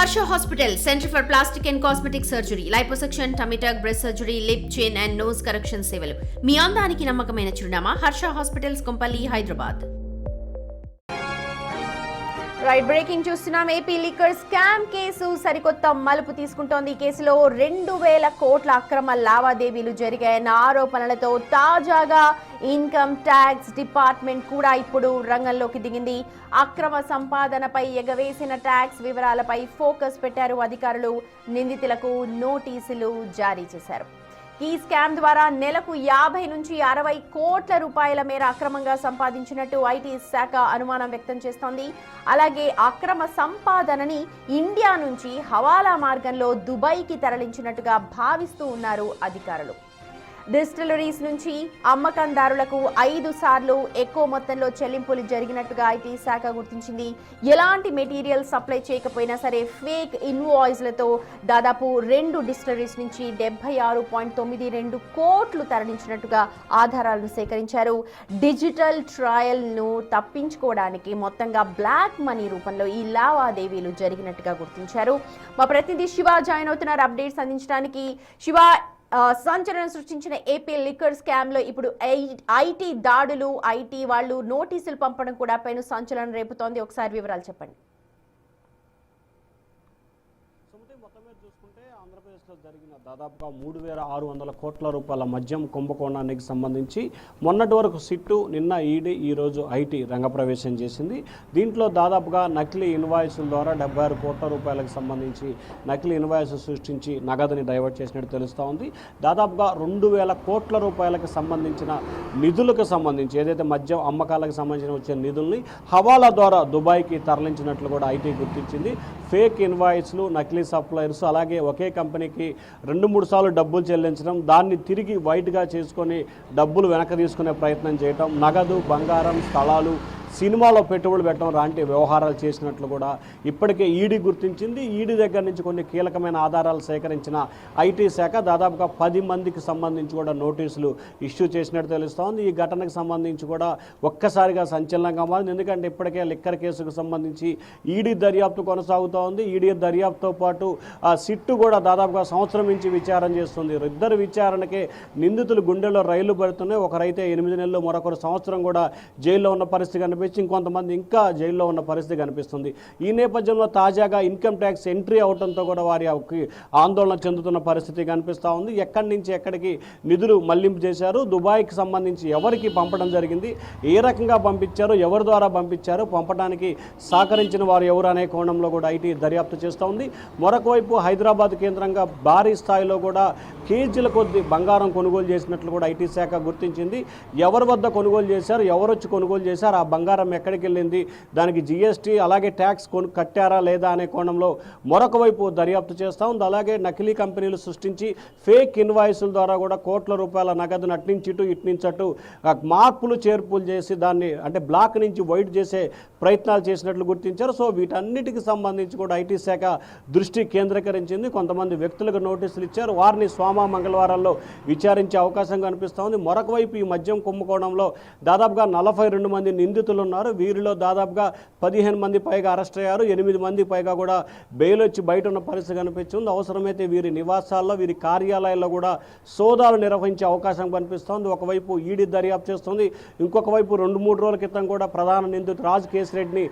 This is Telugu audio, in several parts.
Harsha Hospital, Center for Plastic and Cosmetic Surgery, Liposuction, Tummy tuck, breast surgery, lip, chin and nose correction సేవలు. మీ అందానికి నమ్మకమైన చిరునామా Harsha hospitals Kompally Hyderabad. Right breaking చూస్తున్నాం. ఏపీ లిక్కర్ స్కామ్ కేసు సరికొత్త మలుపు తీసుకుంటోంది. ఈ కేసులో 2000 కోట్ల అక్రమ లావాదేవీలు జరిగాయన్న ఆరోపణలతో తాజాగా ఇన్కమ్ ట్యాక్స్ డిపార్ట్మెంట్ కూడా ఇప్పుడు రంగంలోకి దిగింది. అక్రమ సంపాదనపై ఎగవేసిన ట్యాక్స్ వివరాలపై ఫోకస్ పెట్టారు అధికారులు. నిందితులకు నోటీసులు జారీ చేశారు. ఈ స్కామ్ ద్వారా నెలకు 50 నుంచి 60 కోట్ల రూపాయల మేర అక్రమంగా సంపాదించినట్టు ఐటీ శాఖ అనుమానం వ్యక్తం చేస్తోంది. అలాగే అక్రమ సంపాదనని ఇండియా నుంచి హవాలా మార్గంలో దుబాయ్కి తరలించినట్టుగా భావిస్తూ ఉన్నారు అధికారులు. డిస్టిలరీస్ నుంచి అమ్మకందారులకు 5 సార్లు ఎక్కువ మొత్తంలో చెల్లింపులు జరిగినట్టుగా ఐటీ శాఖ గుర్తించింది. ఎలాంటి మెటీరియల్ సప్లై చేయకపోయినా సరే ఫేక్ ఇన్వాయిస్లతో దాదాపు 2 డిస్టిలరీస్ నుంచి 76.92 కోట్లు తరలించినట్టుగా ఆధారాలను సేకరించారు. డిజిటల్ ట్రయల్ను తప్పించుకోవడానికి మొత్తంగా బ్లాక్ మనీ రూపంలో ఈ లావాదేవీలు జరిగినట్టుగా గుర్తించారు. మా ప్రతినిధి శివ జాయిన్ అవుతున్నారు అప్డేట్స్ అందించడానికి. శివ, సంచలనం సృష్టించిన ఏపీ లిక్కర్ స్కామ్ లో ఇప్పుడు ఐటీ దాడులు, ఐటీ వాళ్ళు నోటీసులు పంపడం కూడా పైన సంచలనం రేపుతోంది. ఒకసారి వివరాలు చెప్పండి. చూసుకుంటే ఆంధ్రప్రదేశ్లో జరిగిన దాదాపుగా 3600 కోట్ల రూపాయల మద్యం కుంభకోణానికి సంబంధించి మొన్నటి వరకు సిట్టు, నిన్న ఈడీ, ఈరోజు ఐటీ రంగప్రవేశం చేసింది. దీంట్లో దాదాపుగా నకిలీ ఇన్వాయిస్ల ద్వారా 76 కోట్ల రూపాయలకు సంబంధించి నకిలీ ఇన్వాయిస్ సృష్టించి నగదుని డైవర్ట్ చేసినట్టు తెలుస్తూ ఉంది. దాదాపుగా 2000 కోట్ల రూపాయలకు సంబంధించిన నిధులకు సంబంధించి ఏదైతే మద్యం అమ్మకాలకు సంబంధించిన వచ్చే నిధుల్ని హవాలా ద్వారా దుబాయ్కి తరలించినట్లు కూడా ఐటీ గుర్తించింది. ఫేక్ ఇన్వాయిస్లు, నకిలీ సప్లయర్స్, అలాగే ఒకే కంపెనీకి 2-3 సార్లు డబ్బులు చెల్లించడం, దాన్ని తిరిగి వైట్గా చేసుకొని డబ్బులు వెనక్కి తీసుకునే ప్రయత్నం చేయటం, నగదు, బంగారం, స్థలాలు, సినిమాలో పెట్టుబడులు పెట్టడం లాంటి వ్యవహారాలు చేసినట్లు కూడా ఇప్పటికే ఈడీ గుర్తించింది. ఈడీ దగ్గర నుంచి కొన్ని కీలకమైన ఆధారాలు సేకరించిన ఐటీ శాఖ దాదాపుగా 10 మందికి సంబంధించి కూడా నోటీసులు ఇష్యూ చేసినట్టు తెలుస్తోంది. ఈ ఘటనకు సంబంధించి కూడా ఒక్కసారిగా సంచలనంగా మారింది. ఎందుకంటే ఇప్పటికే లిక్కర్ కేసుకు సంబంధించి ఈడీ దర్యాప్తు కొనసాగుతూ ఉంది. ఈడీ దర్యాప్తుతో పాటు సిట్టు కూడా దాదాపుగా సంవత్సరం నుంచి విచారణ చేస్తుంది. ఇద్దరు విచారణకే నిందితులు గుండెల్లో రైళ్లు పడుతున్నాయి. ఒకరైతే 8 నెలలు, మరొకరు సంవత్సరం కూడా జైల్లో ఉన్న పరిస్థితి కనిపిస్తుంది. ఇంకొంతమంది ఇంకా జైల్లో ఉన్న పరిస్థితి కనిపిస్తుంది. ఈ నేపథ్యంలో తాజాగా ఇన్కమ్ ట్యాక్స్ ఎంట్రీ అవడంతో కూడా వారి ఆందోళన చెందుతున్న పరిస్థితి కనిపిస్తూ ఉంది. ఎక్కడి నుంచి ఎక్కడికి నిధులు మళ్లింపు చేశారు, దుబాయ్కి సంబంధించి ఎవరికి పంపడం జరిగింది, ఏ రకంగా పంపించారు, ఎవరి ద్వారా పంపించారు, పంపడానికి సహకరించిన వారు ఎవరు అనే కోణంలో కూడా ఐటీ దర్యాప్తు చేస్తూ ఉంది. మరొక వైపు హైదరాబాద్ కేంద్రంగా భారీ స్థాయిలో కూడా కేజీల కొద్ది బంగారం కొనుగోలు చేసినట్లు కూడా ఐటీ శాఖ గుర్తించింది. ఎవరి వద్ద కొనుగోలు చేశారు, ఎవరొచ్చి కొనుగోలు చేశారు, ఆ బంగారం ఎక్కడికి వెళ్ళింది, దానికి జీఎస్టీ అలాగే ట్యాక్స్ కట్టారా లేదా అనే కోణంలో మరొక వైపు దర్యాప్తు చేస్తూ ఉంది. అలాగే నకిలీ కంపెనీలు సృష్టించి ఫేక్ ఇన్వాయిస్ల ద్వారా కూడా కోట్ల రూపాయల నగదును అట్నుంచిటు ఇట్నుంచటు మార్పులు చేర్పులు చేసి దాన్ని అంటే బ్లాక్ నుంచి వైట్ చేసే ప్రయత్నాలు చేసినట్లు గుర్తించారు. సో వీటన్నిటికి సంబంధించి కూడా ఐటీ శాఖ దృష్టి కేంద్రీకరించింది. కొంతమంది వ్యక్తులకు నోటీసులు ఇచ్చారు. వారిని మంగళవారాల్లో విచారించే అవకాశం కనిపిస్తోంది. మరొక వైపు ఈ మద్యం కుంభకోణంలో దాదాపుగా 42 మంది నిందితులు ఉన్నారు. వీరిలో దాదాపుగా 15 మంది పైగా అరెస్ట్ అయ్యారు. 8 మంది పైగా కూడా బెయిల్ వచ్చి బయట ఉన్న పరిస్థితి కనిపిస్తుంది. అవసరమైతే వీరి నివాసాల్లో, వీరి కార్యాలయాల్లో కూడా సోదాలు నిర్వహించే అవకాశం కనిపిస్తోంది. ఒకవైపు ఈడీ దర్యాప్తు చేస్తుంది. ఇంకొక వైపు 2-3 రోజుల క్రితం కూడా ప్రధాన నిందితుడు రాజ్ కేశిరెడ్డిని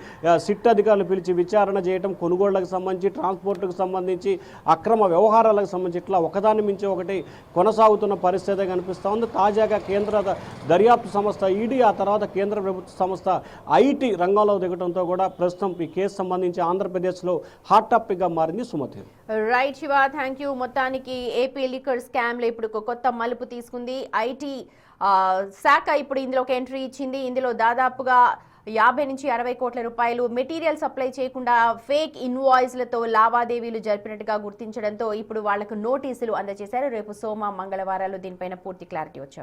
సిట్ అధికారులు పిలిచి విచారణ చేయడం, కొనుగోళ్లకు సంబంధించి, ట్రాన్స్పోర్ట్కు సంబంధించి, అక్రమ వ్యవహారాలకు సంబంధించి ఇట్లా ఒకదాని మించి ఒకటి కొనసాగుతున్న పరిస్థితి కనిపిస్తోంది. తాజాగా కేంద్ర దర్యాప్తు సంస్థ ఈడీ, ఆ తర్వాత కేంద్ర ప్రభుత్వ సంస్థ ఐటీ రంగంలో దిగడంతో కూడా ప్రస్తుతం ఈ కేసు సంబంధించి ఆంధ్రప్రదేశ్లో హాట్ టాపిక్గా మారింది. Sumathi. Right Shiva, thank you. మొత్తానికి ఏపీ లిక్కర్ స్కామ్లో ఇప్పుడు కొత్త మలుపు తీసుకుంది ఐటీ శాఖ. ఇప్పుడు ఇందులోకి ఎంట్రీ ఇచ్చింది. ఇందులో దాదాపుగా 50 నుంచి 60 కోట్ల రూపాయలు మెటీరియల్ సప్లై చేయకుండా ఫేక్ ఇన్వాయిస్లతో లావాదేవీలు జరిపినట్టుగా గుర్తించడంతో ఇప్పుడు వాళ్లకు నోటీసులు అందజేశారు. రేపు మంగళవారాలు దీనిపైన పూర్తి క్లారిటీ వచ్చే